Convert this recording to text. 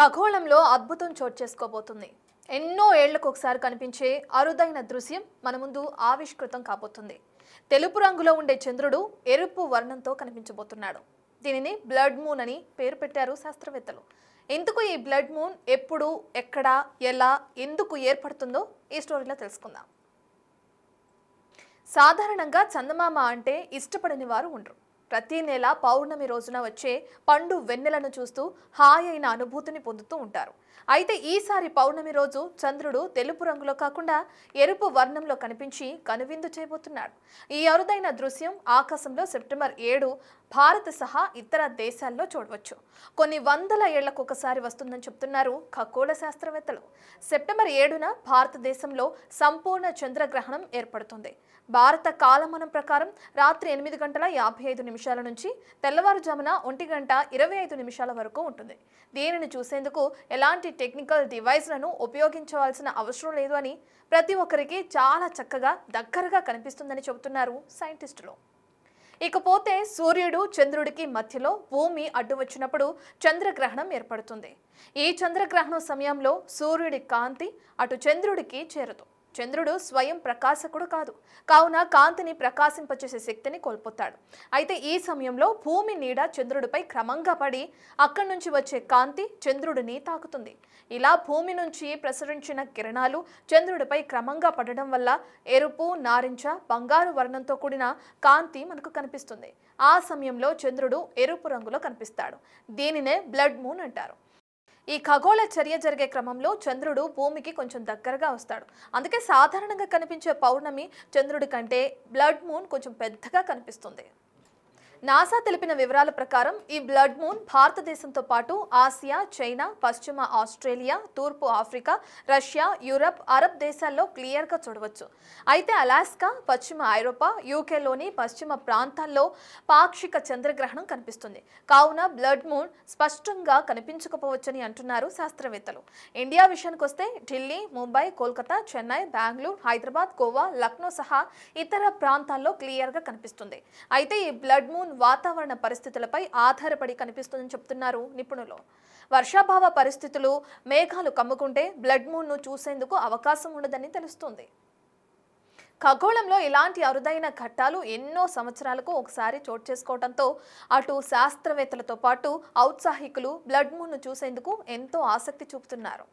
ఖగోళంలో అద్భుతం చోటు చేసుకోబోతుంది. ఎన్నో ఏళ్లకు ఒకసారి కనిపించే అరుదైన దృశ్యం మన ముందు ఆవిష్కృతం కాబోతుంది. తెలుపు రంగులో ఉండే చంద్రుడు ఎరుపు వర్ణంతో కనిపించబోతున్నాడు. దీనిని బ్లడ్ మూన్ అని పేరు పెట్టారు శాస్త్రవేత్తలు. ఎందుకు ఈ బ్లడ్ మూన్, ఎప్పుడు, ఎక్కడ, ఎలా, ఎందుకు ఏర్పడుతుందో ఈ స్టోరీలో తెలుసుకుందాం. సాధారణంగా చందమామ అంటే ఇష్టపడని వారు ఉండరు. ప్రతి నెల పౌర్ణమి రోజున వచ్చే పండు వెన్నెలను చూస్తూ హాయి అయిన అనుభూతిని పొందుతూ ఉంటారు. అయితే ఈసారి పౌర్ణమి రోజు చంద్రుడు తెలుపు రంగులో కాకుండా ఎరుపు వర్ణంలో కనిపించి కనువిందు చేయబోతున్నాడు. ఈ అరుదైన దృశ్యం ఆకాశంలో సెప్టెంబర్ 7 భారత్ సహా ఇతర దేశాల్లో చూడవచ్చు. కొన్ని వందల ఏళ్లకు ఒకసారి వస్తుందని చెప్తున్నారు ఖగోళ శాస్త్రవేత్తలు. సెప్టెంబర్ 7న భారతదేశంలో సంపూర్ణ చంద్రగ్రహణం ఏర్పడుతుంది. భారత కాలమానం ప్రకారం రాత్రి 8:55 నుంచి తెల్లవారుజామున 1:25 వరకు ఉంటుంది. దీనిని చూసేందుకు ఎలాంటి టెక్నికల్ డివైస్లను ఉపయోగించవలసిన అవసరం లేదు అని, ప్రతి ఒక్కరికి చాలా చక్కగా దగ్గరగా కనిపిస్తుందని చెబుతున్నారు సైంటిస్టులు. ఇకపోతే సూర్యుడు చంద్రుడికి మధ్యలో భూమి అడ్డు వచ్చినప్పుడు చంద్రగ్రహణం ఏర్పడుతుంది. ఈ చంద్రగ్రహణం సమయంలో సూర్యుడి కాంతి అటు చంద్రుడికి చేరదు. చంద్రుడు స్వయం ప్రకాశకుడు కాదు, కావున కాంతిని ప్రకాశింపచేసే శక్తిని కోల్పోతాడు. అయితే ఈ సమయంలో భూమి నీడ చంద్రుడిపై క్రమంగా పడి అక్కడి నుంచి వచ్చే కాంతి చంద్రుడిని తాకుతుంది. ఇలా భూమి నుంచి ప్రసరించిన కిరణాలు చంద్రుడిపై క్రమంగా పడడం వల్ల ఎరుపు, నారింజ, బంగారు వర్ణంతో కూడిన కాంతి మనకు కనిపిస్తుంది. ఆ సమయంలో చంద్రుడు ఎరుపు రంగులో కనిపిస్తాడు. దీనినే బ్లడ్ మూన్ అంటారు. ఈ ఖగోళ చర్య జరిగే క్రమంలో చంద్రుడు భూమికి కొంచెం దగ్గరగా వస్తాడు. అందుకే సాధారణంగా కనిపించే పౌర్ణమి చంద్రుడి కంటే బ్లడ్ మూన్ కొంచెం పెద్దగా కనిపిస్తుంది. నాసా తెలిపిన వివరాల ప్రకారం ఈ బ్లడ్ మూన్ భారతదేశంతో పాటు ఆసియా, చైనా, పశ్చిమ ఆస్ట్రేలియా, తూర్పు ఆఫ్రికా, రష్యా, యూరప్, అరబ్ దేశాల్లో క్లియర్గా చూడవచ్చు. అయితే అలాస్కా, పశ్చిమ ఐరోపా, యూకేలోని పశ్చిమ ప్రాంతాల్లో పాక్షిక చంద్రగ్రహణం కనిపిస్తుంది. కావున బ్లడ్ మూన్ స్పష్టంగా కనిపించకపోవచ్చని అంటున్నారు శాస్త్రవేత్తలు. ఇండియా విషయానికి వస్తే ఢిల్లీ, ముంబై, కోల్కతా, చెన్నై, బెంగళూరు, హైదరాబాద్, గోవా, లక్నో సహా ఇతర ప్రాంతాల్లో క్లియర్గా కనిపిస్తుంది. అయితే ఈ బ్లడ్ మూన్ వాతావరణ పరిస్థితులపై ఆధారపడి కనిపిస్తుందని చెప్తున్నారు నిపుణులు. వర్షాభావ పరిస్థితులు, మేఘాలు కమ్ముకుంటే బ్లడ్ మూన్ ను చూసేందుకు అవకాశం ఉండదని తెలుస్తుంది. ఖగోళంలో ఇలాంటి అరుదైన ఘట్టాలు ఎన్నో సంవత్సరాలకు ఒకసారి చోటు చేసుకోవడంతో అటు శాస్త్రవేత్తలతో పాటు ఔత్సాహికులు బ్లడ్ మూన్ ను చూసేందుకు ఎంతో ఆసక్తి చూపుతున్నారు.